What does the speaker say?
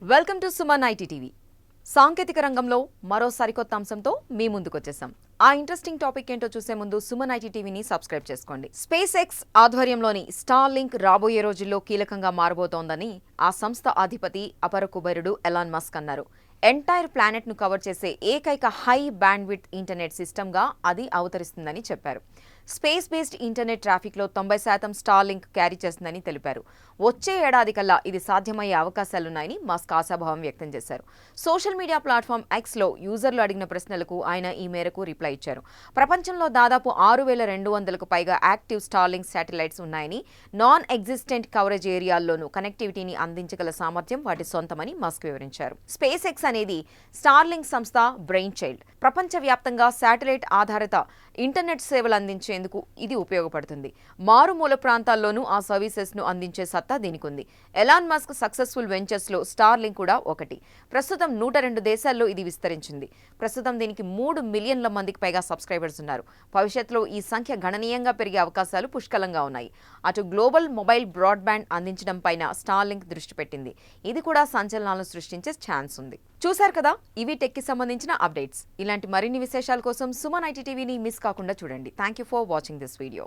Welcome to Suman IT TV. సాంకేతిక రంగంలో మరో సరికొత్త అంశంతో మీ ముందుకు వచ్చేసాం. ఆ ఇంట్రెస్టింగ్ టాపిక్ ఏంటో చూసే ముందు సుమన్ ఐటీ టీవీని సబ్స్క్రైబ్ చేసుకోండి. స్పేస్ ఎక్స్ ఆధ్వర్యంలోని స్టార్ లింక్ రాబోయే రోజుల్లో కీలకంగా మారబోతోందని ఆ సంస్థ అధిపతి అపర కుబేరుడు ఎలాన్ మస్క్ అన్నారు. ఎంటైర్ ప్లానెట్ ను కవర్ చేసే ఏకైక హై బ్యాండ్విడ్త్ ఇంటర్నెట్ సిస్టమ్ గా అది అవతరిస్తుందని చెప్పారు. స్పేస్ బేస్డ్ ఇంటర్నెట్ ట్రాఫిక్ లో 90% స్టార్ లింక్ క్యారీ చేస్తుందని తెలిపారు. వచ్చే ఏడాది కల్లా ఇది సాధ్యమయ్యే అవకాశాలున్నాయని మస్క్ ఆశాభావం వ్యక్తం చేశారు. సోషల్ మీడియా ప్లాట్ఫామ్ ఎక్స్ లో యూజర్లు అడిగిన ప్రశ్నలకు ఆయన ఈ మేరకు రిప్లై ఇచ్చారు. ప్రపంచంలో దాదాపు 6,200కు పైగా యాక్టివ్ స్టార్ లింక్ శాటిలైట్స్ ఉన్నాయని, నాన్ ఎగ్జిస్టెంట్ కవరేజ్ ఏరియాల్లోనూ కనెక్టివిటీని అందించగల సామర్థ్యం వాటి సొంతమని మస్క్ వివరించారు. స్పేస్ ఎక్స్ అనేది స్టార్ లింక్ సంస్థ బ్రెయిన్ చైల్డ్. ప్రపంచవ్యాప్తంగా శాటిలైట్ ఆధారిత ఇంటర్నెట్ సేవలు అందించేందుకు ఇది ఉపయోగపడుతుంది. మారుమూల ప్రాంతాల్లోనూ ఆ సర్వీసెస్ ను అందించే సత్తా దీనికి ఉంది. ఎలాన్ మస్క్ సక్సెస్ఫుల్ వెంచర్స్ లో స్టార్ లింక్ కూడా ఒకటి. ప్రస్తుతం 102 దేశాల్లో ఇది విస్తరించింది. ప్రస్తుతం దీనికి 3 మిలియన్ల మందికి పైగా సబ్స్క్రైబర్స్ ఉన్నారు. భవిష్యత్తులో ఈ సంఖ్య గణనీయంగా పెరిగే అవకాశాలు పుష్కలంగా ఉన్నాయి. అటు గ్లోబల్ మొబైల్ బ్రాడ్బ్యాండ్ అందించడం పైన స్టార్ లింక్ దృష్టి పెట్టింది. ఇది కూడా సంచలనాలను సృష్టించే ఛాన్స్ ఉంది. చూశారు కదా, ఇవి టెక్కి సంబంధించిన అప్డేట్స్. ఇలాంటి మరిన్ని విశేషాల కోసం సుమన్ ఐటీ టీవీని మిస్ కాకుండా చూడండి. Thank you for watching this video.